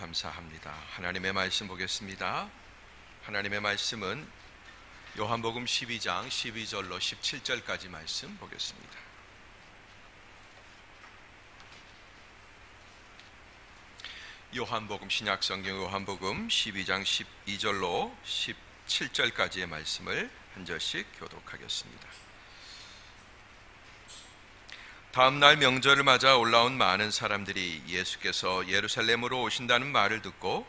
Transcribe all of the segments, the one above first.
감사합니다. 하나님의 말씀 보겠습니다. 하나님의 말씀은 요한복음 12장 12절로 17절까지 말씀 보겠습니다. 요한복음 신약성경 요한복음 12장 12절로 17절까지의 말씀을 한 절씩 교독하겠습니다. 다음 날 명절을 맞아 올라온 많은 사람들이 예수께서 예루살렘으로 오신다는 말을 듣고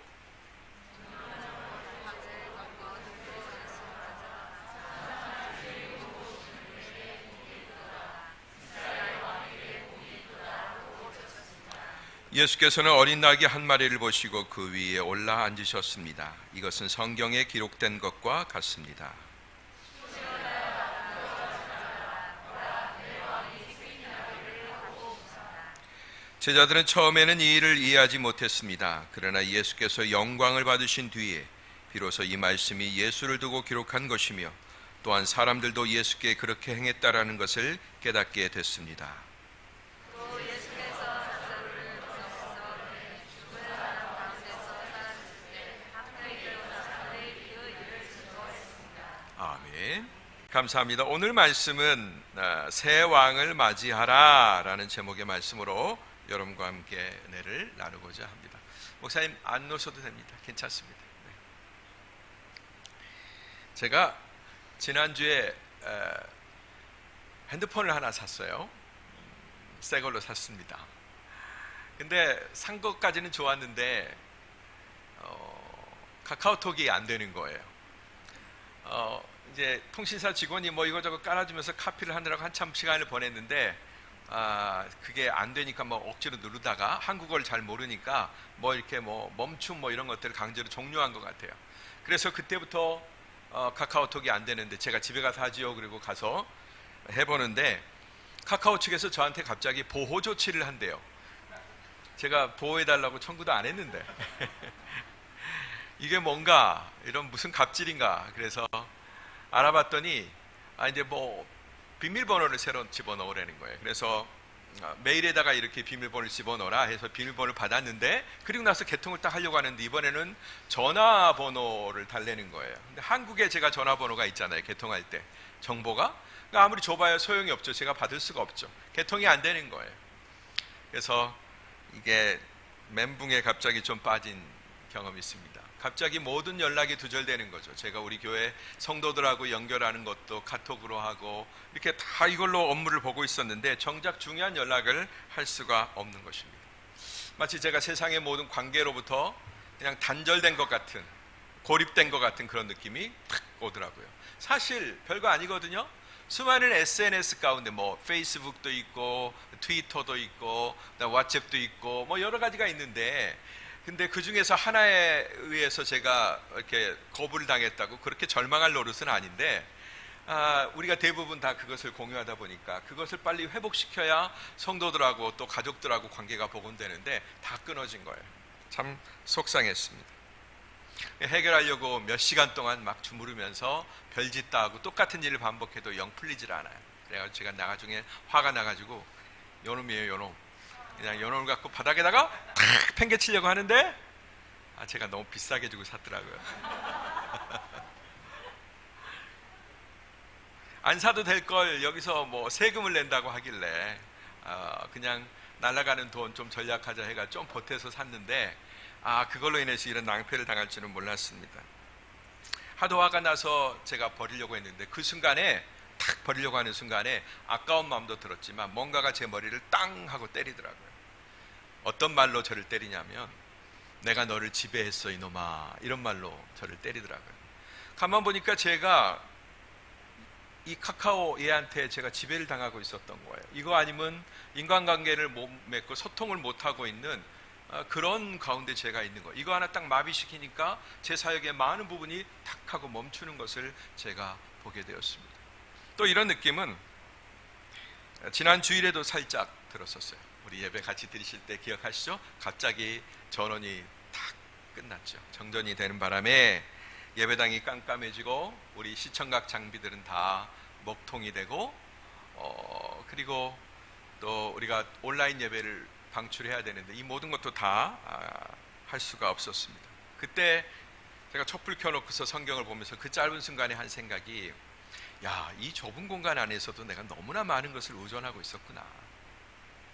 예수께서는 어린 나귀 한 마리를 보시고 그 위에 올라 앉으셨습니다. 이것은 성경에 기록된 것과 같습니다. 제자들은 처음에는 이 일을 이해하지 못했습니다. 그러나 예수께서 영광을 받으신 뒤에 비로소 이 말씀이 예수를 두고 기록한 것이며 또한 사람들도 예수께 그렇게 행했다라는 것을 깨닫게 됐습니다. 아멘. 감사합니다. 오늘 말씀은 새 왕을 맞이하라 라는 제목의 말씀으로 여러분과 함께 은혜를 나누고자 합니다. 목사님 안 놓으셔도 됩니다. 괜찮습니다. 네. 제가 지난주에 핸드폰을 하나 샀어요. 새 걸로 샀습니다. 근데 산 것까지는 좋았는데 카카오톡이 안 되는 거예요. 이제 통신사 직원이 뭐 이거저거 깔아주면서 카피를 하느라고 한참 시간을 보냈는데 그게 안 되니까 뭐 억지로 누르다가 한국어를 잘 모르니까 뭐 이렇게 뭐 멈춤 뭐 이런 것들을 강제로 종료한 것 같아요. 그래서 그때부터 카카오톡이 안 되는데 제가 집에 가서 하지요. 그리고 가서 해보는데 카카오 측에서 저한테 갑자기 보호 조치를 한대요. 제가 보호해달라고 청구도 안 했는데 이게 뭔가 이런 무슨 갑질인가. 그래서 알아봤더니 이제 뭐 비밀번호를 새로 집어넣으라는 거예요. 그래서 메일에다가 이렇게 비밀번호를 집어넣어라 해서 비밀번호를 받았는데 그리고 나서 개통을 딱 하려고 하는데 이번에는 전화번호를 달라는 거예요. 근데 한국에 제가 전화번호가 있잖아요. 개통할 때 정보가 그러니까 아무리 줘봐야 소용이 없죠. 제가 받을 수가 없죠. 개통이 안 되는 거예요. 그래서 이게 멘붕에 갑자기 좀 빠진 경험이 있습니다. 갑자기 모든 연락이 두절되는 거죠. 제가 우리 교회 성도들하고 연결하는 것도 카톡으로 하고 이렇게 다 이걸로 업무를 보고 있었는데 정작 중요한 연락을 할 수가 없는 것입니다. 마치 제가 세상의 모든 관계로부터 그냥 단절된 것 같은, 고립된 것 같은 그런 느낌이 탁 오더라고요. 사실 별거 아니거든요. 수많은 SNS 가운데 뭐 페이스북도 있고 트위터도 있고 왓츠앱도 있고 뭐 여러 가지가 있는데 근데 그 중에서 하나에 의해서 제가 이렇게 거부를 당했다고 그렇게 절망할 노릇은 아닌데 우리가 대부분 다 그것을 공유하다 보니까 그것을 빨리 회복시켜야 성도들하고 또 가족들하고 관계가 복원되는데 다 끊어진 거예요. 참 속상했습니다. 해결하려고 몇 시간 동안 막 주무르면서 별짓 다 하고 똑같은 일을 반복해도 영 풀리질 않아요. 그래가지고 제가 나중에 화가 나가지고 요놈이에요 요놈. 그냥 연원을 갖고 바닥에다가 탁 팽개치려고 하는데 제가 너무 비싸게 주고 샀더라고요. 안 사도 될 걸 여기서 뭐 세금을 낸다고 하길래 그냥 날아가는 돈 좀 전략하자 해가 좀 보태서 샀는데 그걸로 인해서 이런 낭패를 당할 줄은 몰랐습니다. 하도 화가 나서 제가 버리려고 했는데 그 순간에 탁 버리려고 하는 순간에 아까운 마음도 들었지만 뭔가가 제 머리를 땅 하고 때리더라고요. 어떤 말로 저를 때리냐면 내가 너를 지배했어 이놈아 이런 말로 저를 때리더라고요. 가만 보니까 제가 이 카카오 얘한테 제가 지배를 당하고 있었던 거예요. 이거 아니면 인간관계를 못 맺고 소통을 못하고 있는 그런 가운데 제가 있는 거예요. 이거 하나 딱 마비시키니까 제 사역의 많은 부분이 탁 하고 멈추는 것을 제가 보게 되었습니다. 또 이런 느낌은 지난 주일에도 살짝 들었었어요. 우리 예배 같이 드리실 때 기억하시죠? 갑자기 전원이 탁 끝났죠. 정전이 되는 바람에 예배당이 깜깜해지고 우리 시청각 장비들은 다 먹통이 되고 그리고 또 우리가 온라인 예배를 방출해야 되는데 이 모든 것도 다 할 수가 없었습니다. 그때 제가 촛불 켜놓고서 성경을 보면서 그 짧은 순간에 한 생각이, 야, 이 좁은 공간 안에서도 내가 너무나 많은 것을 의존하고 있었구나,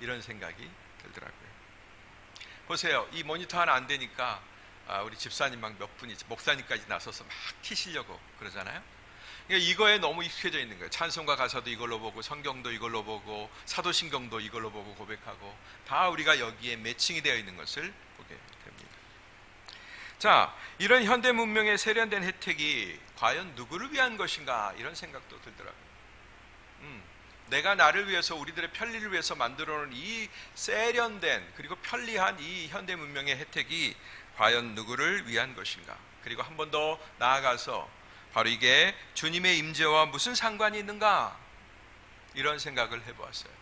이런 생각이 들더라고요. 보세요, 이 모니터 하나 안 되니까 우리 집사님 막 몇 분이, 목사님까지 나서서 막 키시려고 그러잖아요. 그러니까 이거에 너무 익숙해져 있는 거예요. 찬송가 가사도 이걸로 보고, 성경도 이걸로 보고, 사도신경도 이걸로 보고 고백하고, 다 우리가 여기에 매칭이 되어 있는 것을 보게 됩니다. 자, 이런 현대 문명의 세련된 혜택이 과연 누구를 위한 것인가, 이런 생각도 들더라고요. 내가 나를 위해서, 우리들의 편리를 위해서 만들어 놓은 이 세련된 그리고 편리한 이 현대 문명의 혜택이 과연 누구를 위한 것인가. 그리고 한 번 더 나아가서 바로 이게 주님의 임재와 무슨 상관이 있는가, 이런 생각을 해보았어요.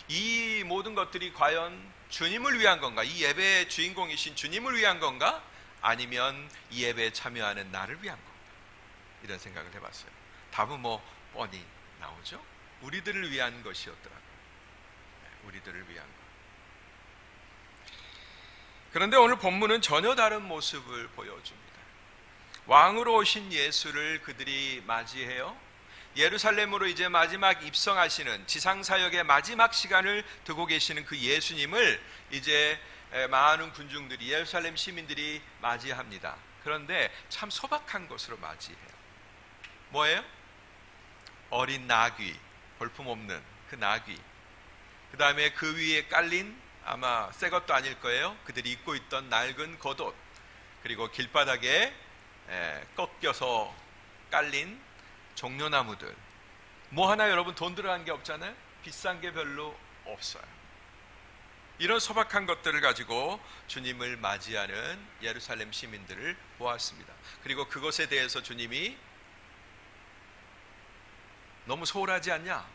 이 모든 것들이 과연 주님을 위한 건가, 이 예배의 주인공이신 주님을 위한 건가, 아니면 이 예배에 참여하는 나를 위한 건가, 이런 생각을 해봤어요. 답은 뭐 뻔히 나오죠. 우리들을 위한 것이었더라고요. 우리들을 위한 것. 그런데 오늘 본문은 전혀 다른 모습을 보여줍니다. 왕으로 오신 예수를 그들이 맞이해요. 예루살렘으로 이제 마지막 입성하시는, 지상사역의 마지막 시간을 두고 계시는 그 예수님을 이제 많은 군중들이, 예루살렘 시민들이 맞이합니다. 그런데 참 소박한 것으로 맞이해요. 뭐예요? 어린 나귀, 볼품없는 그 나귀, 그 다음에 그 위에 깔린, 아마 새 것도 아닐 거예요, 그들이 입고 있던 낡은 겉옷, 그리고 길바닥에 꺾여서 깔린 종려나무들. 뭐 하나 여러분 돈 들어간 게 없잖아요. 비싼 게 별로 없어요. 이런 소박한 것들을 가지고 주님을 맞이하는 예루살렘 시민들을 보았습니다. 그리고 그것에 대해서 주님이 너무 소홀하지 않냐,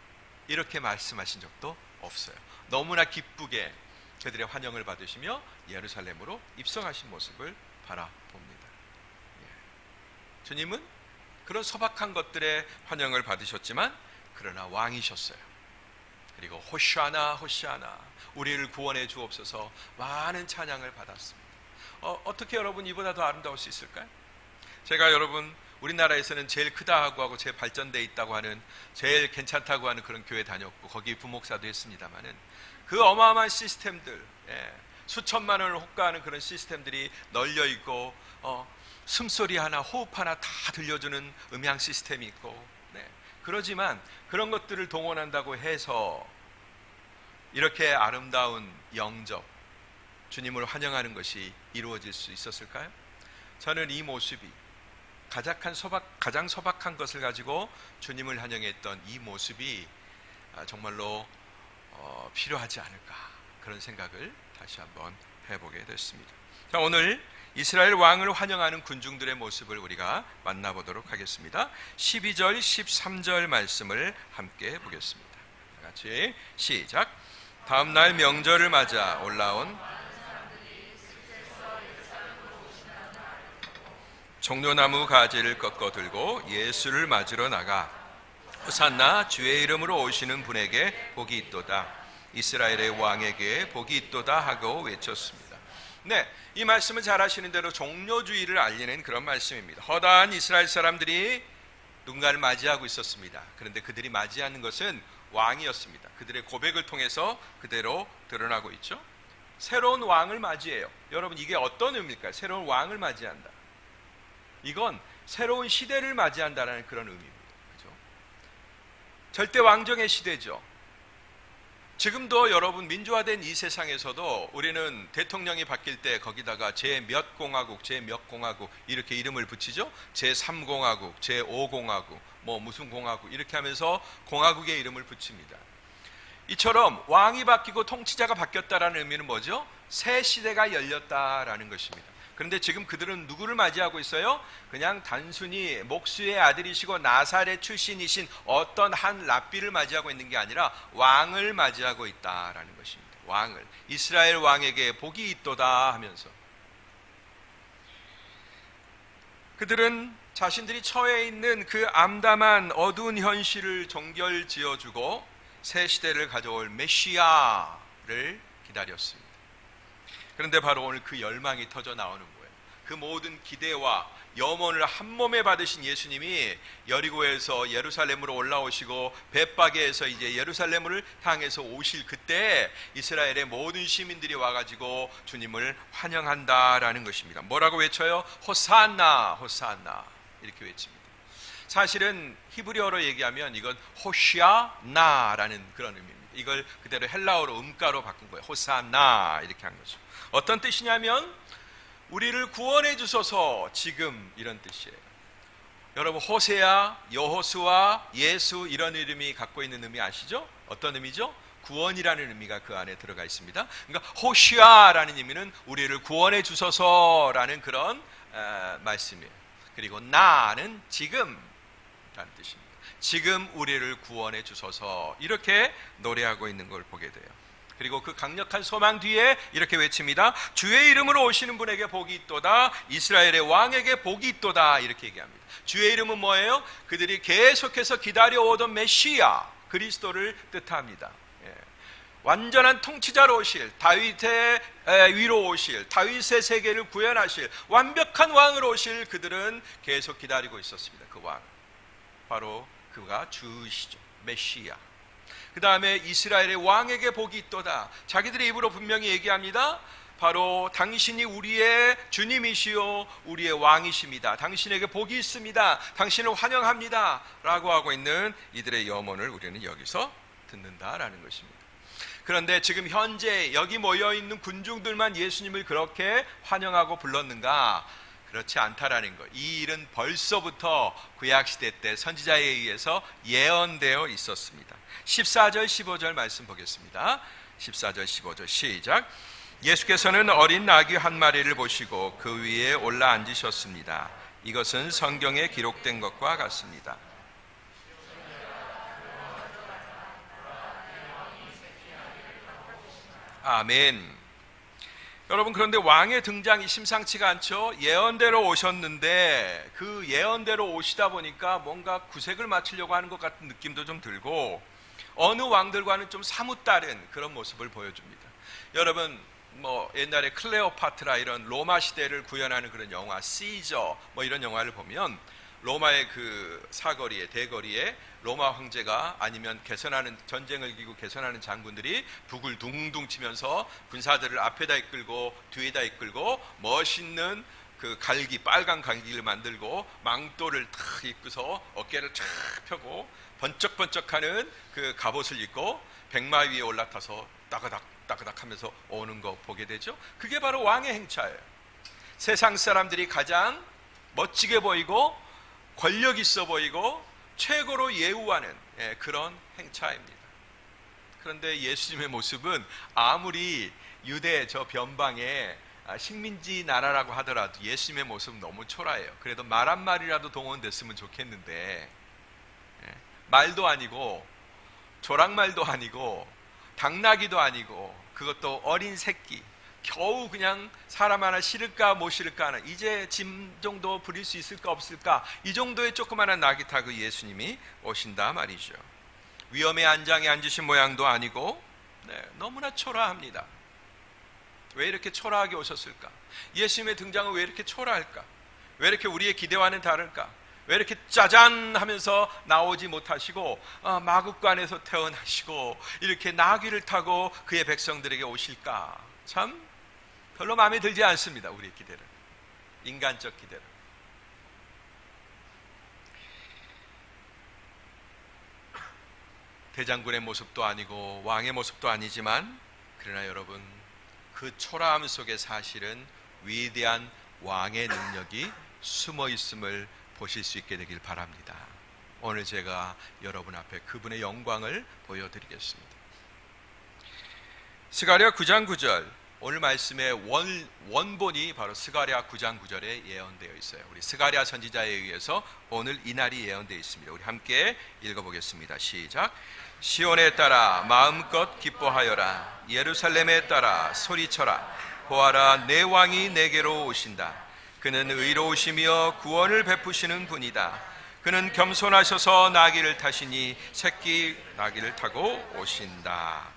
이렇게 말씀하신 적도 없어요. 너무나 기쁘게 그들의 환영을 받으시며 예루살렘으로 입성하신 모습을 바라봅니다. 주님은 그런 소박한 것들의 환영을 받으셨지만 그러나 왕이셨어요. 그리고 호시아나 호시아나, 우리를 구원해 주옵소서, 많은 찬양을 받았습니다. 어떻게 여러분 이보다 더 아름다울 수 있을까요? 제가 여러분 우리나라에서는 제일 크다고 하고 제일 발전되어 있다고 하는, 제일 괜찮다고 하는 그런 교회 다녔고 거기 부목사도 했습니다마는 그 어마어마한 시스템들, 수천만 원을 호가하는 그런 시스템들이 널려 있고, 숨소리 하나, 호흡 하나 다 들려주는 음향 시스템이 있고, 그러지만 그런 것들을 동원한다고 해서 이렇게 아름다운 영접, 주님을 환영하는 것이 이루어질 수 있었을까요? 저는 이 모습이 가장 소박한 것을 가지고 주님을 환영했던 이 모습이 정말로 필요하지 않을까, 그런 생각을 다시 한번 해보게 됐습니다. 자, 오늘 이스라엘 왕을 환영하는 군중들의 모습을 우리가 만나보도록 하겠습니다. 12절, 13절 말씀을 함께 보겠습니다. 같이 시작. 다음 날 명절을 맞아 올라온 종려나무 가지를 꺾어 들고 예수를 맞으러 나가 호산나 주의 이름으로 오시는 분에게 복이 있도다, 이스라엘의 왕에게 복이 있도다 하고 외쳤습니다. 이 말씀은 잘 아시는 대로 종려주의를 알리는 그런 말씀입니다. 허다한 이스라엘 사람들이 누군가를 맞이하고 있었습니다. 그런데 그들이 맞이하는 것은 왕이었습니다. 그들의 고백을 통해서 그대로 드러나고 있죠. 새로운 왕을 맞이해요. 여러분, 이게 어떤 의미일까요? 새로운 왕을 맞이한다. 이건 새로운 시대를 맞이한다는 그런 의미입니다. 그죠? 절대 왕정의 시대죠. 지금도 여러분 민주화된 이 세상에서도 우리는 대통령이 바뀔 때 거기다가 제.몇 공화국, 제.몇 공화국 이렇게 이름을 붙이죠. 제3공화국, 제5공화국, 뭐 무슨 공화국 이렇게 하면서 공화국의 이름을 붙입니다. 이처럼 왕이 바뀌고 통치자가 바뀌었다라는 의미는 뭐죠? 새 시대가 열렸다라는 것입니다. 그런데 지금 그들은 누구를 맞이하고 있어요? 그냥 단순히 목수의 아들이시고 나사렛 출신이신 어떤 한 랍비를 맞이하고 있는 게 아니라 왕을 맞이하고 있다라는 것입니다. 왕을, 이스라엘 왕에게 복이 있도다 하면서 그들은 자신들이 처해 있는 그 암담한 어두운 현실을 정결지어주고 새 시대를 가져올 메시아를 기다렸습니다. 그런데 바로 오늘 그 열망이 터져 나오는 거예요. 그 모든 기대와 염원을 한 몸에 받으신 예수님이 여리고에서 예루살렘으로 올라오시고 벳바게에서 이제 예루살렘을 향해서 오실 그때 이스라엘의 모든 시민들이 와가지고 주님을 환영한다라는 것입니다. 뭐라고 외쳐요? 호산나, 호산나 이렇게 외칩니다. 사실은 히브리어로 얘기하면 이건 호시아나라는 그런 의미입니다. 이걸 그대로 헬라어로 음가로 바꾼 거예요. 호산나 이렇게 한 거죠. 어떤 뜻이냐면 우리를 구원해 주소서 지금 이런 뜻이에요. 여러분 호세아, 여호수아, 예수 이런 이름이 갖고 있는 의미 아시죠? 어떤 의미죠? 구원이라는 의미가 그 안에 들어가 있습니다. 그러니까 호시아라는 의미는 우리를 구원해 주소서라는 그런 말씀이에요. 그리고 나는 지금 라는 뜻입니다. 지금 우리를 구원해 주소서 이렇게 노래하고 있는 걸 보게 돼요. 그리고 그 강력한 소망 뒤에 이렇게 외칩니다. 주의 이름으로 오시는 분에게 복이 있도다. 이스라엘의 왕에게 복이 있도다. 이렇게 얘기합니다. 주의 이름은 뭐예요? 그들이 계속해서 기다려오던 메시아 그리스도를 뜻합니다. 완전한 통치자로 오실, 다윗의 위로 오실, 다윗의 세계를 구현하실 완벽한 왕으로 오실 그들은 계속 기다리고 있었습니다. 그 왕 바로 그가 주시죠. 메시아. 그 다음에 이스라엘의 왕에게 복이 있도다. 자기들의 입으로 분명히 얘기합니다. 바로 당신이 우리의 주님이시요 우리의 왕이십니다. 당신에게 복이 있습니다. 당신을 환영합니다 라고 하고 있는 이들의 염원을 우리는 여기서 듣는다라는 것입니다. 그런데 지금 현재 여기 모여있는 군중들만 예수님을 그렇게 환영하고 불렀는가? 그렇지 않다라는 것. 이 일은 벌써부터 구약시대 때 선지자에 의해서 예언되어 있었습니다. 14절 15절 말씀 보겠습니다. 14절 15절 시작. 예수께서는 어린 나귀 한 마리를 보시고 그 위에 올라 앉으셨습니다. 이것은 성경에 기록된 것과 같습니다. 아멘. 여러분 그런데 왕의 등장이 심상치가 않죠. 예언대로 오셨는데 그 예언대로 오시다 보니까 뭔가 구색을 맞추려고 하는 것 같은 느낌도 좀 들고 어느 왕들과는 좀 사뭇 다른 그런 모습을 보여줍니다. 여러분 뭐 옛날에 클레오파트라 이런 로마 시대를 구현하는 그런 영화 시저 뭐 이런 영화를 보면 로마의 그 사거리에 대거리에 로마 황제가 아니면 개선하는 전쟁을 이기고 개선하는 장군들이 북을 둥둥 치면서 군사들을 앞에다 이끌고 뒤에다 이끌고 멋있는 그 갈기 빨간 갈기를 만들고 망토를 탁 입고서 어깨를 쫙 펴고 번쩍번쩍하는 그 갑옷을 입고 백마 위에 올라타서 따그닥 따그닥 하면서 오는 거 보게 되죠. 그게 바로 왕의 행차예요. 세상 사람들이 가장 멋지게 보이고 권력 있어 보이고 최고로 예우하는 그런 행차입니다. 그런데 예수님의 모습은 아무리 유대 저 변방에 식민지 나라라고 하더라도 예수님의 모습은 너무 초라해요. 그래도 말 한 마리라도 동원됐으면 좋겠는데 말도 아니고 조랑말도 아니고 당나귀도 아니고 그것도 어린 새끼 겨우 그냥 사람 하나 실을까 못 실을까 하나 이제 짐 정도 부릴 수 있을까 없을까 이 정도의 조그마한 나귀 타고 예수님이 오신다 말이죠. 위험의 안장에 앉으신 모양도 아니고 너무나 초라합니다. 왜 이렇게 초라하게 오셨을까? 예수님의 등장은 왜 이렇게 초라할까? 왜 이렇게 우리의 기대와는 다를까? 왜 이렇게 짜잔 하면서 나오지 못하시고 마국간에서 태어나시고 이렇게 나귀를 타고 그의 백성들에게 오실까? 참 별로 마음에 들지 않습니다. 우리의 기대는 인간적 기대는. 대장군의 모습도 아니고 왕의 모습도 아니지만 그러나 여러분 그 초라함 속에 사실은 위대한 왕의 능력이 숨어 있음을 보실 수 있게 되길 바랍니다. 오늘 제가 여러분 앞에 그분의 영광을 보여드리겠습니다. 스가랴 9장 9절 오늘 말씀의 원본이 바로 스가랴 9장 9절에 예언되어 있어요. 우리 스가랴 선지자에 의해서 오늘 이 날이 예언되어 있습니다. 우리 함께 읽어보겠습니다. 시작. 시온에 따라 마음껏 기뻐하여라. 예루살렘에 따라 소리쳐라. 보아라, 내 왕이 내게로 오신다. 그는 의로우시며 구원을 베푸시는 분이다. 그는 겸손하셔서 나귀를 타시니 새끼 나귀를 타고 오신다.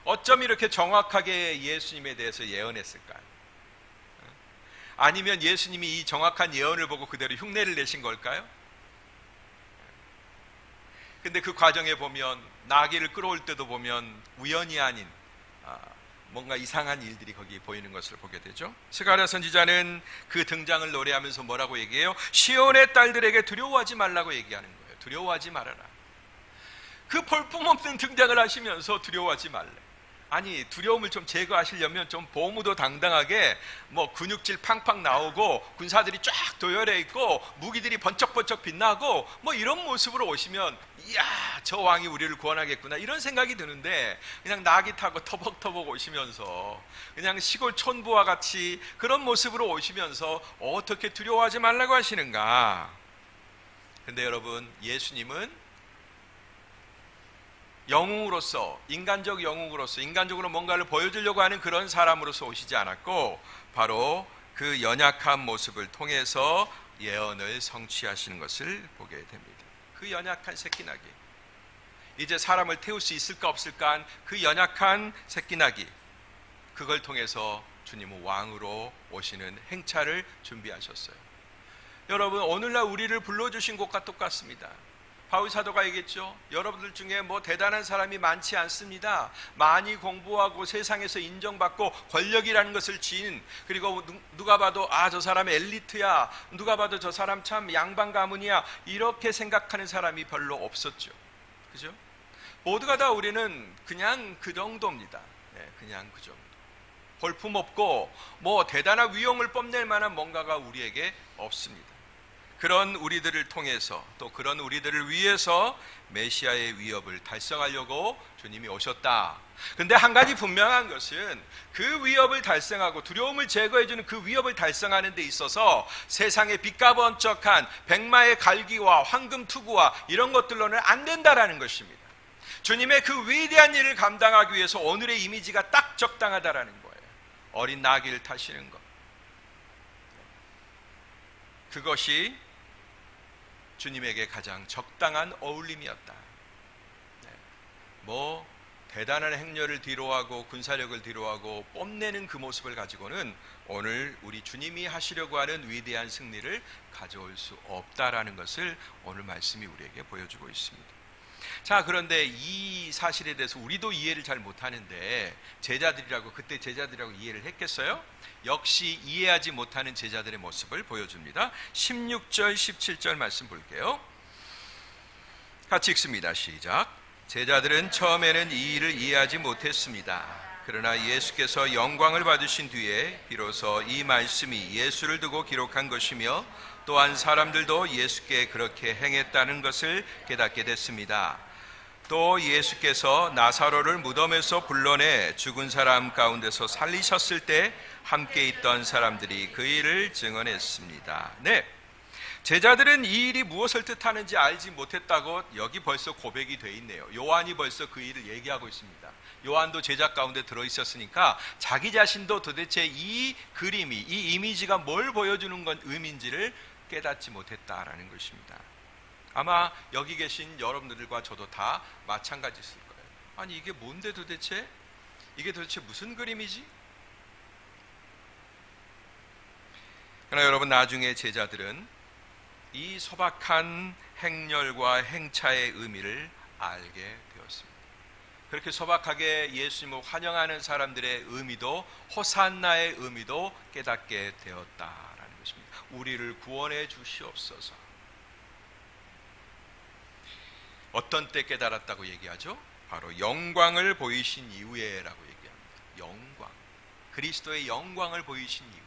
어쩜 이렇게 정확하게 예수님에 대해서 예언했을까요? 아니면 예수님이 이 정확한 예언을 보고 그대로 흉내를 내신 걸까요? 근데 그 과정에 보면 나귀를 끌어올 때도 보면 우연이 아닌 뭔가 이상한 일들이 거기 보이는 것을 보게 되죠. 스가랴 선지자는 그 등장을 노래하면서 뭐라고 얘기해요? 시온의 딸들에게 두려워하지 말라고 얘기하는 거예요. 두려워하지 말아라. 그 볼품없는 등장을 하시면서 두려워하지 말래. 아니, 두려움을 좀 제거하시려면 좀 보무도 당당하게 뭐 근육질 팡팡 나오고 군사들이 쫙 도열해 있고 무기들이 번쩍번쩍 빛나고 뭐 이런 모습으로 오시면 이야, 저 왕이 우리를 구원하겠구나 이런 생각이 드는데, 그냥 나귀 타고 터벅터벅 오시면서 그냥 시골 촌부와 같이 그런 모습으로 오시면서 어떻게 두려워하지 말라고 하시는가? 근데 여러분, 예수님은 영웅으로서, 인간적 영웅으로서 인간적으로 뭔가를 보여주려고 하는 그런 사람으로서 오시지 않았고, 바로 그 연약한 모습을 통해서 예언을 성취하시는 것을 보게 됩니다. 그 연약한 새끼나귀, 이제 사람을 태울 수 있을까 없을까 한 그 연약한 새끼나귀, 그걸 통해서 주님은 왕으로 오시는 행차를 준비하셨어요. 여러분, 오늘날 우리를 불러주신 것과 똑같습니다. 바울 사도가 얘기했죠. 여러분들 중에 뭐 대단한 사람이 많지 않습니다. 많이 공부하고 세상에서 인정받고 권력이라는 것을 지닌, 그리고 누가 봐도 저 사람 엘리트야, 누가 봐도 저 사람 참 양반 가문이야, 이렇게 생각하는 사람이 별로 없었죠. 그죠? 모두가 다 우리는 그냥 그 정도입니다. 그냥 그 정도. 볼품없고 뭐 대단한 위용을 뽐낼 만한 뭔가가 우리에게 없습니다. 그런 우리들을 통해서, 또 그런 우리들을 위해서 메시아의 위협을 달성하려고 주님이 오셨다. 근데 한 가지 분명한 것은, 그 위협을 달성하고 두려움을 제거해주는 그 위협을 달성하는 데 있어서 세상의 빛과 번쩍한 백마의 갈기와 황금 투구와 이런 것들로는 안 된다라는 것입니다. 주님의 그 위대한 일을 감당하기 위해서 오늘의 이미지가 딱 적당하다라는 거예요. 어린 나귀를 타시는 것, 그것이 주님에게 가장 적당한 어울림이었다. 뭐 대단한 행렬을 뒤로하고 군사력을 뒤로하고 뽐내는 그 모습을 가지고는 오늘 우리 주님이 하시려고 하는 위대한 승리를 가져올 수 없다라는 것을 오늘 말씀이 우리에게 보여주고 있습니다. 자, 그런데 이 사실에 대해서 우리도 이해를 잘 못하는데, 그때 제자들이라고 이해를 했겠어요? 역시 이해하지 못하는 제자들의 모습을 보여줍니다. 16절 17절 말씀 볼게요. 같이 읽습니다. 시작. 제자들은 처음에는 이 일을 이해하지 못했습니다. 그러나 예수께서 영광을 받으신 뒤에 비로소 이 말씀이 예수를 두고 기록한 것이며, 또한 사람들도 예수께 그렇게 행했다는 것을 깨닫게 됐습니다. 또 예수께서 나사로를 무덤에서 불러내 죽은 사람 가운데서 살리셨을 때 함께 있던 사람들이 그 일을 증언했습니다. 네, 제자들은 이 일이 무엇을 뜻하는지 알지 못했다고 여기 벌써 고백이 돼 있네요. 요한이 벌써 그 일을 얘기하고 있습니다. 요한도 제자 가운데 들어있었으니까 자기 자신도 도대체 이 그림이, 이 이미지가 뭘 보여주는 건 의미인지를 깨닫지 못했다라는 것입니다. 아마 여기 계신 여러분들과 저도 다 마찬가지일 거예요. 아니, 이게 뭔데 도대체? 이게 도대체 무슨 그림이지? 그러나 여러분, 나중에 제자들은 이 소박한 행렬과 행차의 의미를 알게 되었습니다. 그렇게 소박하게 예수님을 환영하는 사람들의 의미도, 호산나의 의미도 깨닫게 되었다라는 것입니다. 우리를 구원해 주시옵소서. 어떤 때 깨달았다고 얘기하죠? 바로 영광을 보이신 이후에라고 얘기합니다. 영광, 그리스도의 영광을 보이신 이후에.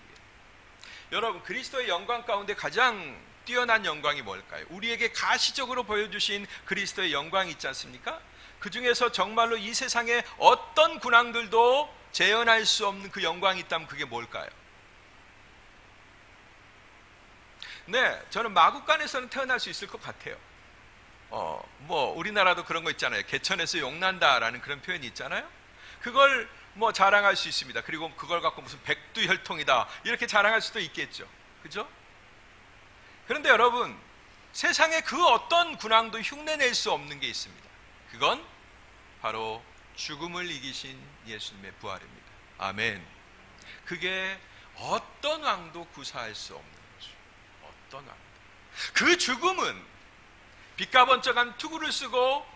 여러분, 그리스도의 영광 가운데 가장 뛰어난 영광이 뭘까요? 우리에게 가시적으로 보여주신 그리스도의 영광이 있지 않습니까? 그 중에서 정말로 이 세상에 어떤 군왕들도 재현할 수 없는 그 영광이 있다면 그게 뭘까요? 네, 저는 마국간에서는 태어날 수 있을 것 같아요. 뭐 우리나라도 그런 거 있잖아요. 개천에서 용난다라는 그런 표현이 있잖아요. 그걸 뭐 자랑할 수 있습니다. 그리고 그걸 갖고 무슨 백두혈통이다 이렇게 자랑할 수도 있겠죠. 그죠? 그런데 여러분, 세상에 그 어떤 군왕도 흉내낼 수 없는 게 있습니다. 그건 바로 죽음을 이기신 예수님의 부활입니다. 아멘. 그게 어떤 왕도 구사할 수 없는 거죠. 어떤 왕도. 그 죽음은 빛과 번쩍한 투구를 쓰고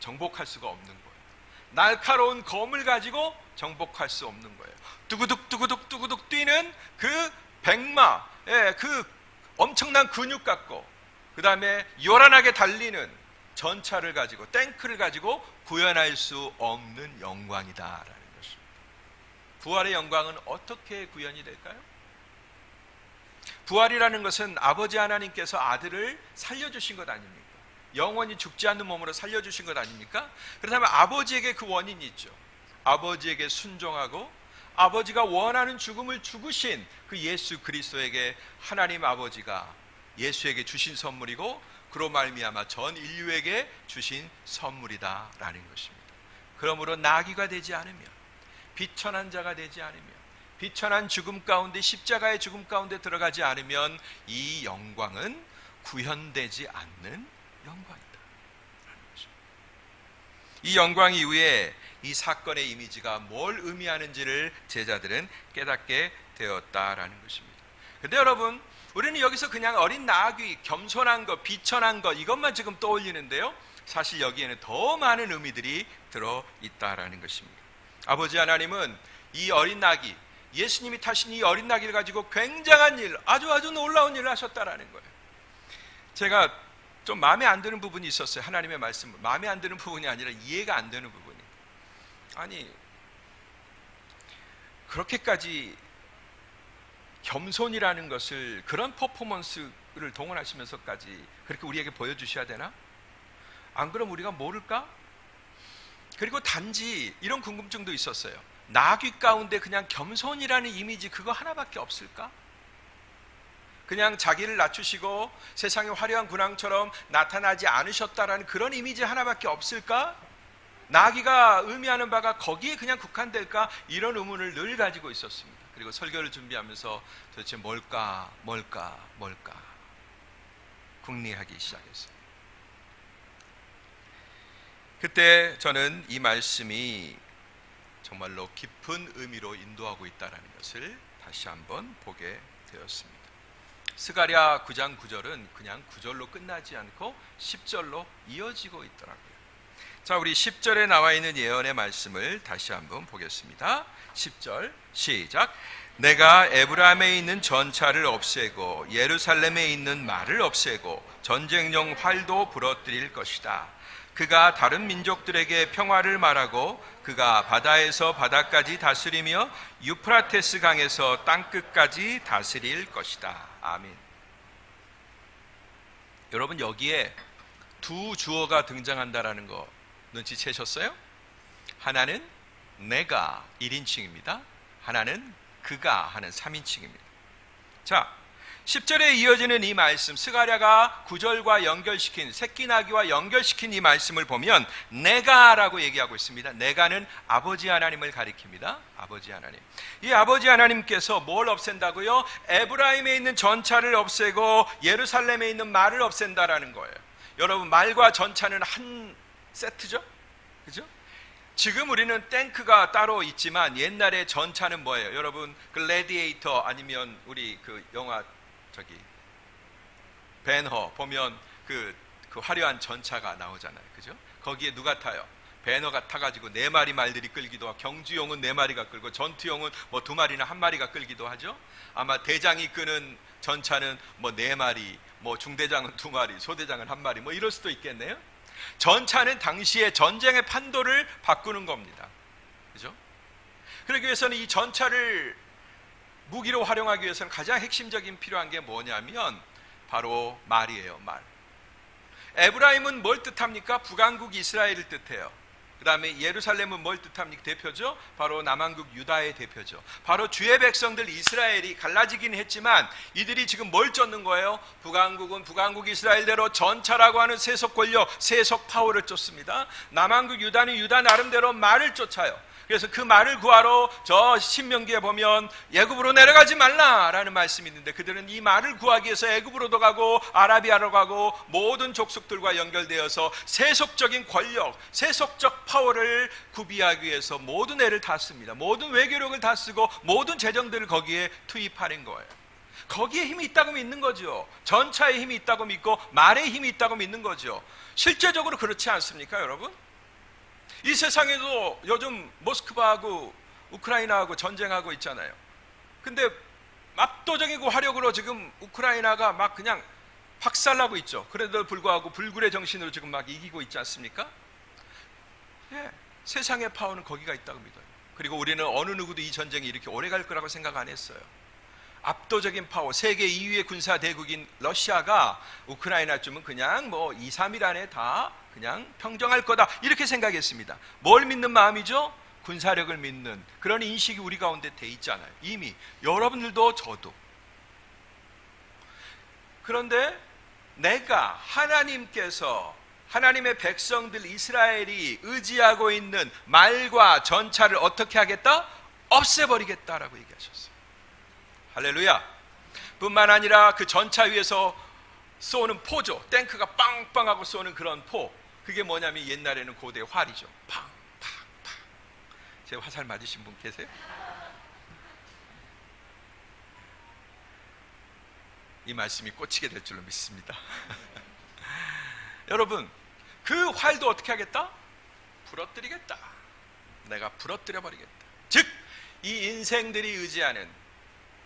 정복할 수가 없는 거예요. 날카로운 검을 가지고 정복할 수 없는 거예요. 뚜구둑 뚜구둑 뚜구둑 뛰는 그 백마, 그 엄청난 근육 갖고, 그 다음에 요란하게 달리는 전차를 가지고, 탱크를 가지고 구현할 수 없는 영광이다라는 것입니다. 부활의 영광은 어떻게 구현이 될까요? 부활이라는 것은 아버지 하나님께서 아들을 살려주신 것 아닙니까? 영원히 죽지 않는 몸으로 살려주신 것 아닙니까? 그렇다면 아버지에게 그 원인이 있죠. 아버지에게 순종하고 아버지가 원하는 죽음을 죽으신 그 예수 그리스도에게 하나님 아버지가 예수에게 주신 선물이고, 그로 말미암아 전 인류에게 주신 선물이다라는 것입니다. 그러므로 나귀가 되지 않으면, 비천한 자가 되지 않으면, 비천한 죽음 가운데, 십자가의 죽음 가운데 들어가지 않으면 이 영광은 구현되지 않는 영광이다. 이 영광 이후에 이 사건의 이미지가 뭘 의미하는지를 제자들은 깨닫게 되었다라는 것입니다. 근데 여러분, 우리는 여기서 그냥 어린 나귀, 겸손한 것, 비천한 것, 이것만 지금 떠올리는데요, 사실 여기에는 더 많은 의미들이 들어있다라는 것입니다. 아버지 하나님은 이 어린 나귀, 예수님이 타신 이 어린 나귀를 가지고 굉장한 일, 아주 놀라운 일을 하셨다라는 거예요. 제가 좀 마음에 안 드는 부분이 있었어요. 하나님의 말씀, 마음에 안 드는 부분이 아니라 이해가 안 되는 부분이. 아니, 그렇게까지 겸손이라는 것을, 그런 퍼포먼스를 동원하시면서까지 그렇게 우리에게 보여주셔야 되나? 안 그러면 우리가 모를까? 그리고 단지 이런 궁금증도 있었어요. 나귀 가운데 그냥 겸손이라는 이미지 그거 하나밖에 없을까? 그냥 자기를 낮추시고 세상의 화려한 군왕처럼 나타나지 않으셨다라는 그런 이미지 하나밖에 없을까? 나귀가 의미하는 바가 거기에 그냥 국한될까? 이런 의문을 늘 가지고 있었습니다. 그리고 설교를 준비하면서 도대체 뭘까 궁리하기 시작했어요. 그때 저는 이 말씀이 정말로 깊은 의미로 인도하고 있다는 것을 다시 한번 보게 되었습니다. 스가랴 9장 9절은 그냥 9절로 끝나지 않고 10절로 이어지고 있더라고요. 자, 우리 10절에 나와 있는 예언의 말씀을 다시 한번 보겠습니다. 10절 시작. 내가 에브라임에 있는 전차를 없애고 예루살렘에 있는 말을 없애고 전쟁용 활도 부러뜨릴 것이다. 그가 다른 민족들에게 평화를 말하고 그가 바다에서 바다까지 다스리며 유프라테스 강에서 땅끝까지 다스릴 것이다. 아멘. 여러분, 여기에 두 주어가 등장한다라는 거 눈치채셨어요? 하나는 내가 1인칭입니다. 하나는 그가 하는 3인칭입니다. 자, 10절에 이어지는 이 말씀, 스가랴가 9절과 연결시킨, 새끼 나귀와 연결시킨 이 말씀을 보면 내가라고 얘기하고 있습니다. 내가는 아버지 하나님을 가리킵니다. 아버지 하나님. 이 아버지 하나님께서 뭘 없앤다고요? 에브라임에 있는 전차를 없애고 예루살렘에 있는 말을 없앤다라는 거예요. 여러분, 말과 전차는 한 세트죠? 그죠? 지금 우리는 탱크가 따로 있지만 옛날에 전차는 뭐예요? 여러분, 글래디에이터 아니면 우리 그 영화 배너 보면 그 화려한 전차가 나오잖아요. 그죠? 거기에 누가 타요? 배너가 타가지고 4마리 말들이 끌기도 하고, 경주용은 4마리가 끌고 전투용은 뭐 2마리나 1마리가 끌기도 하죠. 아마 대장이 끄는 전차는 뭐 4마리, 뭐 중대장은 2마리, 소대장은 1마리, 뭐 이럴 수도 있겠네요. 전차는 당시에 전쟁의 판도를 바꾸는 겁니다. 그죠? 그러기 위해서는 이 전차를 무기로 활용하기 위해서는 가장 핵심적인 필요한 게 뭐냐면 바로 말이에요. 말. 에브라임은 뭘 뜻합니까? 북왕국 이스라엘을 뜻해요. 그 다음에 예루살렘은 뭘 뜻합니까? 대표죠? 바로 남왕국 유다의 대표죠. 바로 주의 백성들 이스라엘이 갈라지긴 했지만 이들이 지금 뭘 쫓는 거예요? 북왕국은 북왕국 이스라엘대로 전차라고 하는 세속 권력, 세속 파워를 쫓습니다. 남왕국 유다는 유다 나름대로 말을 쫓아요. 그래서 그 말을 구하러 저 신명기에 보면 애굽으로 내려가지 말라라는 말씀이 있는데, 그들은 이 말을 구하기 위해서 애굽으로도 가고 아라비아로 가고 모든 족속들과 연결되어서 세속적인 권력, 세속적 파워를 구비하기 위해서 모든 애를 다 씁니다. 모든 외교력을 다 쓰고 모든 재정들을 거기에 투입하는 거예요. 거기에 힘이 있다고 믿는 거죠. 전차에 힘이 있다고 믿고 말에 힘이 있다고 믿는 거죠. 실제적으로 그렇지 않습니까, 여러분? 이 세상에도 요즘 모스크바하고 우크라이나하고 전쟁하고 있잖아요. 근데 압도적이고 화력으로 지금 우크라이나가 막 그냥 박살나고 있죠. 그래도 불구하고 불굴의 정신으로 지금 막 이기고 있지 않습니까? 예, 세상의 파워는 거기가 있다고 믿어요. 그리고 우리는 어느 누구도 이 전쟁이 이렇게 오래 갈 거라고 생각 안 했어요. 압도적인 파워, 세계 2위의 군사 대국인 러시아가 우크라이나쯤은 그냥 뭐 2, 3일 안에 다 그냥 평정할 거다 이렇게 생각했습니다. 뭘 믿는 마음이죠? 군사력을 믿는 그런 인식이 우리 가운데 돼 있잖아요. 이미 여러분들도 저도. 그런데 내가 하나님께서 하나님의 백성들 이스라엘이 의지하고 있는 말과 전차를 어떻게 하겠다? 없애버리겠다라고 얘기하셨어요. 할렐루야. 뿐만 아니라 그 전차 위에서 쏘는 포죠. 탱크가 빵빵하고 쏘는 그런 포. 그게 뭐냐면 옛날에는 고대 활이죠. 팡, 팡, 팡. 제 화살 맞으신 분 계세요? 이 말씀이 꽂히게 될 줄로 믿습니다. 여러분, 그 활도 어떻게 하겠다? 부러뜨리겠다. 내가 부러뜨려 버리겠다. 즉, 이 인생들이 의지하는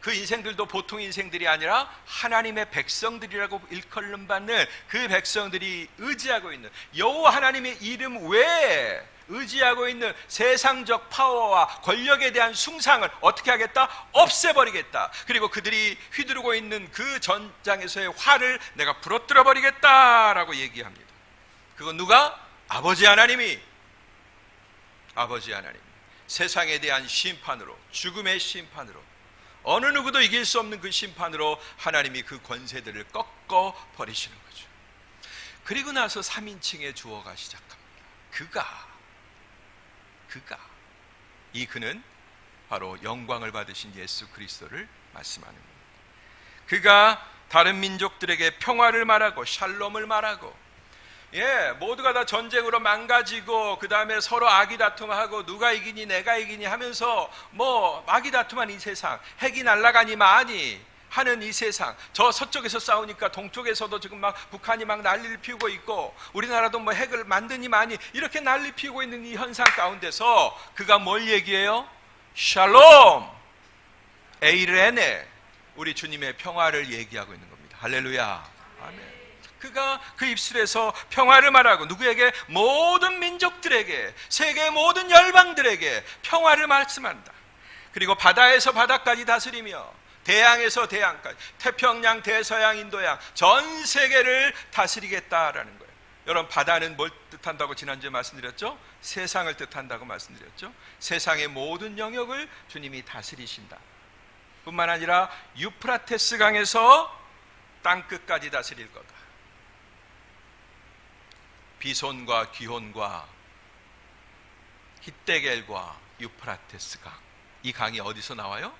그 인생들도 보통 인생들이 아니라 하나님의 백성들이라고 일컬음 받는 그 백성들이 의지하고 있는 여호와 하나님의 이름 외에 의지하고 있는 세상적 파워와 권력에 대한 숭상을 어떻게 하겠다? 없애버리겠다. 그리고 그들이 휘두르고 있는 그 전장에서의 활을 내가 부러뜨려 버리겠다라고 얘기합니다. 그건 누가? 아버지 하나님이 세상에 대한 심판으로, 죽음의 심판으로, 어느 누구도 이길 수 없는 그 심판으로 하나님이 그 권세들을 꺾어 버리시는 거죠. 그리고 나서 3인칭에 주어가 시작합니다. 그가 이 그는 바로 영광을 받으신 예수 그리스도를 말씀하는 겁니다. 그가 다른 민족들에게 평화를 말하고 샬롬을 말하고, 모두가 다 전쟁으로 망가지고 그 다음에 서로 아기다툼하고 누가 이기니 내가 이기니 하면서 뭐 아기다툼한 이 세상, 핵이 날아가니 마니 하는 이 세상, 저 서쪽에서 싸우니까 동쪽에서도 지금 막 북한이 막 난리를 피우고 있고 우리나라도 뭐 핵을 만드니 마니 이렇게 난리 피우고 있는 이 현상 가운데서 그가 뭘 얘기해요? 샬롬 에이레네, 우리 주님의 평화를 얘기하고 있는 겁니다. 할렐루야. 아멘. 그가 그 입술에서 평화를 말하고 누구에게? 모든 민족들에게, 세계 모든 열방들에게 평화를 말씀한다. 그리고 바다에서 바다까지 다스리며 대양에서 대양까지, 태평양, 대서양, 인도양 전 세계를 다스리겠다라는 거예요. 여러분, 바다는 뭘 뜻한다고 지난주에 말씀드렸죠? 세상을 뜻한다고 말씀드렸죠? 세상의 모든 영역을 주님이 다스리신다. 뿐만 아니라 유프라테스 강에서 땅끝까지 다스릴 거다. 비손과 기혼과 히데겔과 유프라테스 강, 이 강이 어디서 나와요?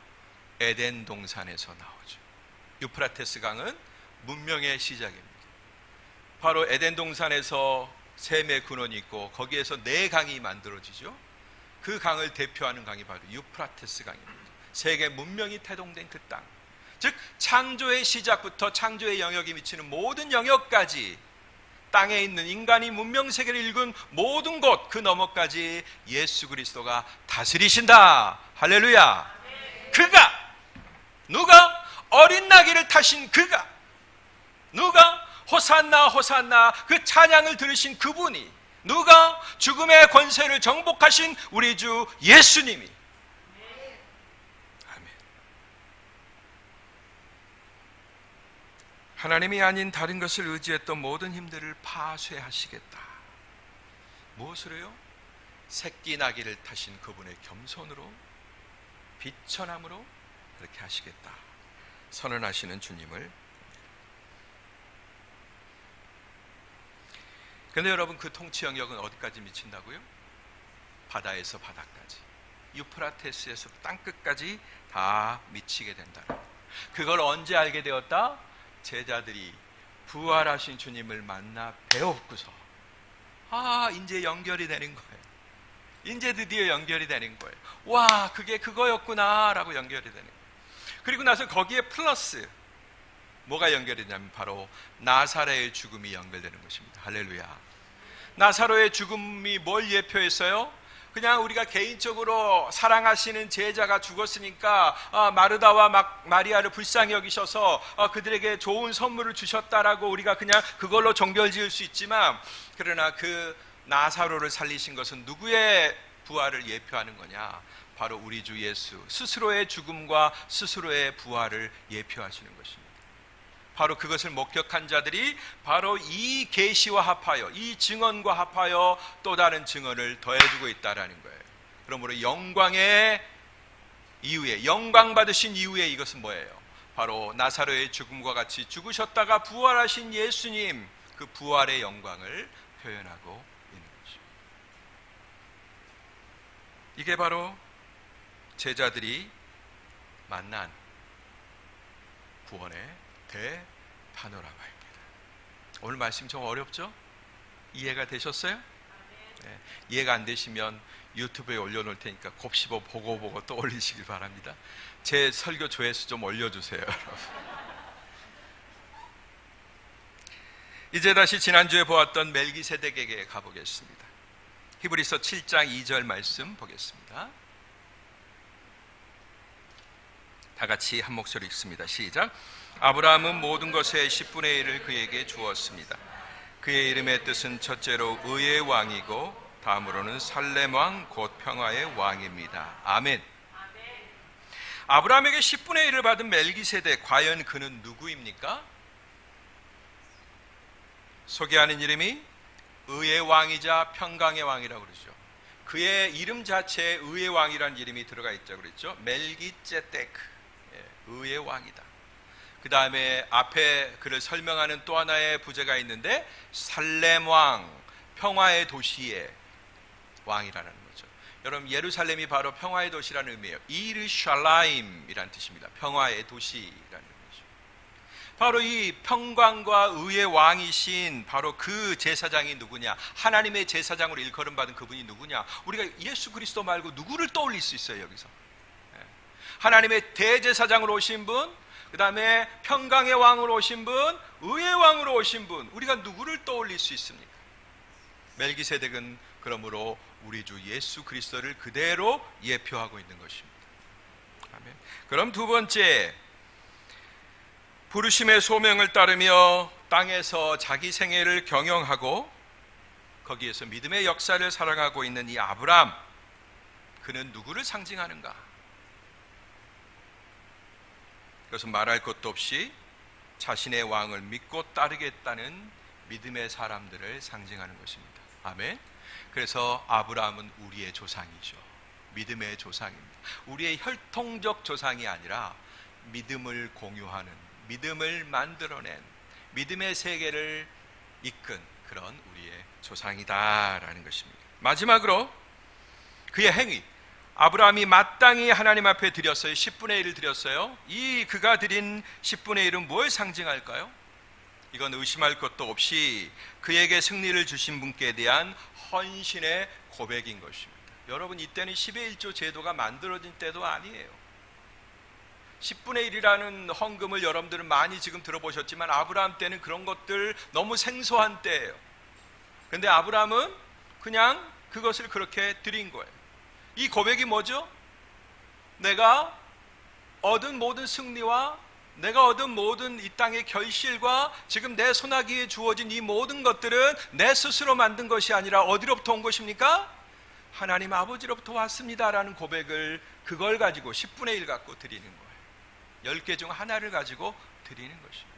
에덴 동산에서 나오죠. 유프라테스 강은 문명의 시작입니다. 바로 에덴 동산에서 셈의 근원이 있고 거기에서 네 강이 만들어지죠. 그 강을 대표하는 강이 바로 유프라테스 강입니다. 세계 문명이 태동된 그 땅, 즉 창조의 시작부터 창조의 영역이 미치는 모든 영역까지, 땅에 있는 인간이 문명 세계를 읽은 모든 곳 그 너머까지 예수 그리스도가 다스리신다. 할렐루야. 그가, 누가? 어린 나귀를 타신 그가, 누가? 호산나 호산나 그 찬양을 들으신 그분이, 누가? 죽음의 권세를 정복하신 우리 주 예수님이. 아멘. 하나님이 아닌 다른 것을 의지했던 모든 힘들을 파쇄하시겠다. 무엇으로요? 새끼 나귀를 타신 그분의 겸손으로, 비천함으로 그렇게 하시겠다 선언하시는 주님을. 그런데 여러분, 그 통치 영역은 어디까지 미친다고요? 바다에서 바다까지, 유프라테스에서 땅끝까지 다 미치게 된다. 그걸 언제 알게 되었다? 제자들이 부활하신 주님을 만나 배웠고서, 이제 연결이 되는 거예요. 이제 드디어 연결이 되는 거예요. 와, 그게 그거였구나 라고 연결이 되는 거예요. 그리고 나서 거기에 플러스 뭐가 연결이 되냐면 바로 나사로의 죽음이 연결되는 것입니다. 할렐루야. 나사로의 죽음이 뭘 예표했어요? 그냥 우리가 개인적으로 사랑하시는 제자가 죽었으니까 마르다와 마리아를 불쌍히 여기셔서 그들에게 좋은 선물을 주셨다라고 우리가 그냥 그걸로 정결 지을 수 있지만, 그러나 그 나사로를 살리신 것은 누구의 부활을 예표하는 거냐? 바로 우리 주 예수 스스로의 죽음과 스스로의 부활을 예표하시는 것입니다. 바로 그것을 목격한 자들이 바로 이 계시와 합하여, 이 증언과 합하여 또 다른 증언을 더해주고 있다라는 거예요. 그러므로 영광의 이후에, 영광 받으신 이후에 이것은 뭐예요? 바로 나사로의 죽음과 같이 죽으셨다가 부활하신 예수님, 그 부활의 영광을 표현하고 있는 것입니다. 이게 바로 제자들이 만난 구원의 대파노라마입니다. 오늘 말씀 좀 어렵죠? 이해가 되셨어요? 네. 이해가 안 되시면 유튜브에 올려놓을 테니까 곱씹어 보고 또 올리시길 바랍니다. 제 설교 조회수 좀 올려주세요, 여러분. 이제 다시 지난주에 보았던 멜기세덱에게 가보겠습니다. 히브리서 7장 2절 말씀 보겠습니다. 다 같이 한 목소리 읽습니다. 시작. 아브라함은 모든 것의 10분의 1을 그에게 주었습니다. 그의 이름의 뜻은 첫째로 의의 왕이고 다음으로는 살렘 왕 곧 평화의 왕입니다. 아멘. 아브라함에게 10분의 1을 받은 멜기세덱, 과연 그는 누구입니까? 소개하는 이름이 의의 왕이자 평강의 왕이라고 그러죠. 그의 이름 자체에 의의 왕이라는 이름이 들어가 있죠. 그랬죠. 멜기세덱, 의의 왕이다. 그 다음에 앞에 그를 설명하는 또 하나의 부제가 있는데 살렘 왕, 평화의 도시의 왕이라는 거죠. 여러분, 예루살렘이 바로 평화의 도시라는 의미예요. 이르샬라임이라는 뜻입니다. 평화의 도시라는 거죠. 바로 이 평강과 의의 왕이신 바로 그 제사장이 누구냐? 하나님의 제사장으로 일컬음받은 그분이 누구냐? 우리가 예수 그리스도 말고 누구를 떠올릴 수 있어요, 여기서? 하나님의 대제사장으로 오신 분, 그 다음에 평강의 왕으로 오신 분, 의의 왕으로 오신 분, 우리가 누구를 떠올릴 수 있습니까? 멜기세덱은 그러므로 우리 주 예수 그리스도를 그대로 예표하고 있는 것입니다. 아멘. 그럼 두 번째, 부르심의 소명을 따르며 땅에서 자기 생애를 경영하고 거기에서 믿음의 역사를 살아가고 있는 이 아브라함, 그는 누구를 상징하는가? 그것은 말할 것도 없이 자신의 왕을 믿고 따르겠다는 믿음의 사람들을 상징하는 것입니다. 아멘. 그래서 아브라함은 우리의 조상이죠. 믿음의 조상입니다. 우리의 혈통적 조상이 아니라 믿음을 공유하는, 믿음을 만들어낸, 믿음의 세계를 이끈 그런 우리의 조상이다라는 것입니다. 마지막으로 그의 행위, 아브라함이 마땅히 하나님 앞에 드렸어요. 10분의 1을 드렸어요. 이 그가 드린 10분의 1은 뭘 상징할까요? 이건 의심할 것도 없이 그에게 승리를 주신 분께 대한 헌신의 고백인 것입니다. 여러분, 이때는 10의 1조 제도가 만들어진 때도 아니에요. 10분의 1이라는 헌금을 여러분들은 많이 지금 들어보셨지만 아브라함 때는 그런 것들 너무 생소한 때예요. 그런데 아브라함은 그냥 그것을 그렇게 드린 거예요. 이 고백이 뭐죠? 내가 얻은 모든 승리와 내가 얻은 모든 이 땅의 결실과 지금 내 손아귀에 주어진 이 모든 것들은 내 스스로 만든 것이 아니라 어디로부터 온 것입니까? 하나님 아버지로부터 왔습니다라는 고백을, 그걸 가지고 10분의 1 갖고 드리는 거예요. 10개 중 하나를 가지고 드리는 것입니다.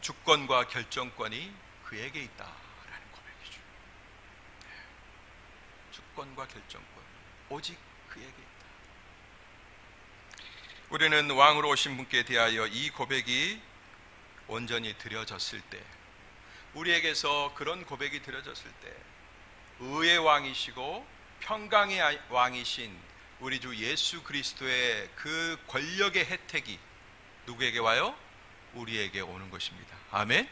주권과 결정권이 그에게 있다라는 고백이죠. 주권과 결정권 오직 그에게 있다. 우리는 왕으로 오신 분께 대하여 이 고백이 온전히 드려졌을 때, 우리에게서 그런 고백이 드려졌을 때 의의 왕이시고 평강의 왕이신 우리 주 예수 그리스도의 그 권력의 혜택이 누구에게 와요? 우리에게 오는 것입니다. 아멘.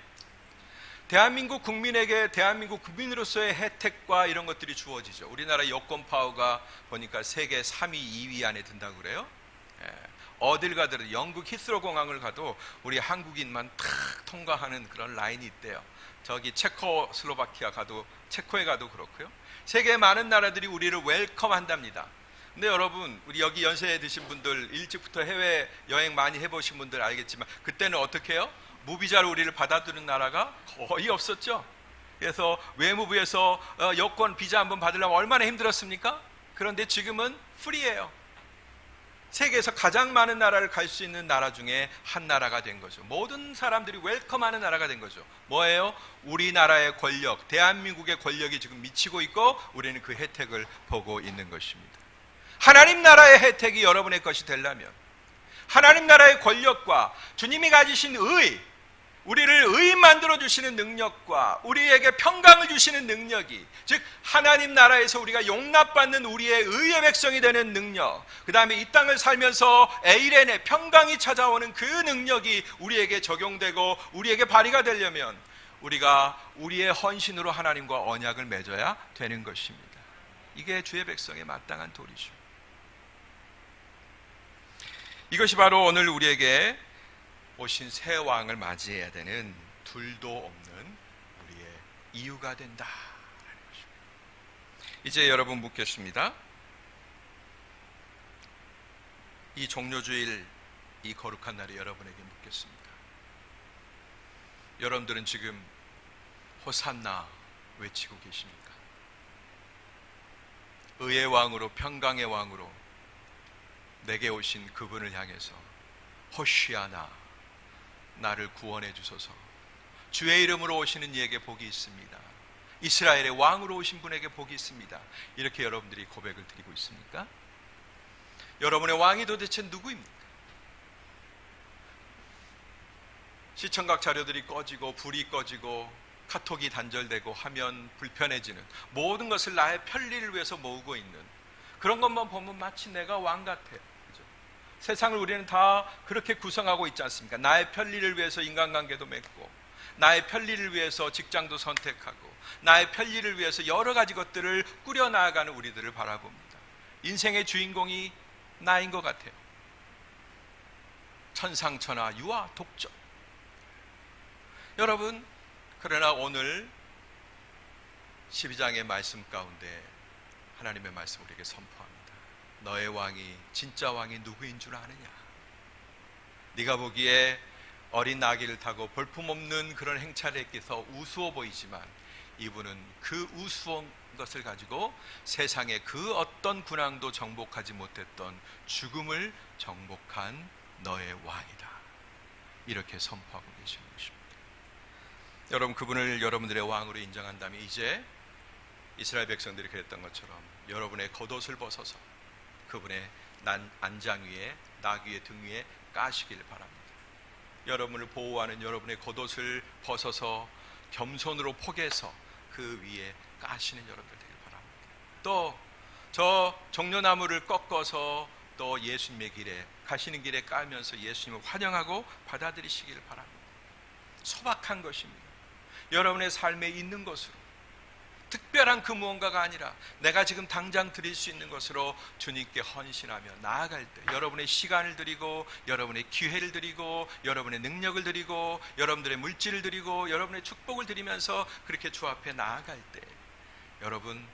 대한민국 국민에게 대한민국 국민으로서의 혜택과 이런 것들이 주어지죠. 우리나라 여권 파워가 보니까 세계 3위, 2위 안에 든다고 그래요. 어딜 가더라도 영국 히스로 공항을 가도 우리 한국인만 탁 통과하는 그런 라인이 있대요. 저기 체코슬로바키아 가도, 체코에 가도 그렇고요. 세계 많은 나라들이 우리를 웰컴한답니다. 근데 여러분, 우리 여기 연세 드신 분들, 일찍부터 해외 여행 많이 해보신 분들 알겠지만 그때는 어떻게 해요? 무비자로 우리를 받아들이는 나라가 거의 없었죠. 그래서 외무부에서 여권 비자 한번 받으려면 얼마나 힘들었습니까? 그런데 지금은 프리예요. 세계에서 가장 많은 나라를 갈 수 있는 나라 중에 한 나라가 된 거죠. 모든 사람들이 웰컴하는 나라가 된 거죠. 뭐예요? 우리나라의 권력, 대한민국의 권력이 지금 미치고 있고 우리는 그 혜택을 보고 있는 것입니다. 하나님 나라의 혜택이 여러분의 것이 되려면, 하나님 나라의 권력과 주님이 가지신 의, 우리를 의인 만들어주시는 능력과 우리에게 평강을 주시는 능력이, 즉 하나님 나라에서 우리가 용납받는 우리의 의의 백성이 되는 능력, 그 다음에 이 땅을 살면서 에이렌의 평강이 찾아오는 그 능력이 우리에게 적용되고 우리에게 발휘가 되려면 우리가 우리의 헌신으로 하나님과 언약을 맺어야 되는 것입니다. 이게 주의 백성의 마땅한 도리죠. 이것이 바로 오늘 우리에게 오신 새 왕을 맞이해야 되는 둘도 없는 우리의 이유가 된다라는 것입니다. 이제 여러분 묻겠습니다. 이 종료주일, 이 거룩한 날에 여러분에게 묻겠습니다. 여러분들은 지금 호산나 외치고 계십니까? 의의 왕으로, 평강의 왕으로 내게 오신 그분을 향해서 호시아나, 나를 구원해 주소서, 주의 이름으로 오시는 이에게 복이 있습니다, 이스라엘의 왕으로 오신 분에게 복이 있습니다, 이렇게 여러분들이 고백을 드리고 있습니까? 여러분의 왕이 도대체 누구입니까? 시청각 자료들이 꺼지고 불이 꺼지고 카톡이 단절되고 하면 불편해지는 모든 것을 나의 편리를 위해서 모으고 있는 그런 것만 보면 마치 내가 왕 같아요. 세상을 우리는 다 그렇게 구성하고 있지 않습니까? 나의 편리를 위해서 인간관계도 맺고, 나의 편리를 위해서 직장도 선택하고, 나의 편리를 위해서 여러 가지 것들을 꾸려나가는 우리들을 바라봅니다. 인생의 주인공이 나인 것 같아요. 천상천하, 유아, 독점. 여러분, 그러나 오늘 12장의 말씀 가운데 하나님의 말씀 우리에게 선포합니다. 너의 왕이, 진짜 왕이 누구인 줄 아느냐? 네가 보기에 어린 나귀를 타고 볼품없는 그런 행차를 했기서 우스워 보이지만 이분은 그 우스운 것을 가지고 세상의 그 어떤 군왕도 정복하지 못했던 죽음을 정복한 너의 왕이다. 이렇게 선포하고 계시는 것입니다. 여러분, 그분을 여러분들의 왕으로 인정한다면 이제 이스라엘 백성들이 그랬던 것처럼 여러분의 겉옷을 벗어서 그분의 안장 위에, 나귀의 등 위에 까시길 바랍니다. 여러분을 보호하는 여러분의 겉옷을 벗어서 겸손으로 포개서 그 위에 까시는 여러분들 되길 바랍니다. 또 저 종려나무를 꺾어서 또 예수님의 길에 가시는 길에 까면서 예수님을 환영하고 받아들이시길 바랍니다. 소박한 것입니다. 여러분의 삶에 있는 것으로, 특별한 그 무언가가 아니라 내가 지금 당장 드릴 수 있는 것으로 주님께 헌신하며 나아갈 때 여러분의 시간을 드리고, 여러분의 기회를 드리고, 여러분의 능력을 드리고, 여러분들의 물질을 드리고, 여러분의 축복을 드리면서 그렇게 주 앞에 나아갈 때 여러분,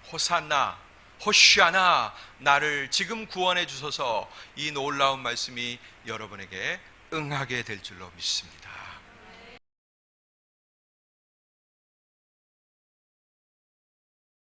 호산나, 호시아나, 나를 지금 구원해 주소서, 이 놀라운 말씀이 여러분에게 응하게 될 줄로 믿습니다.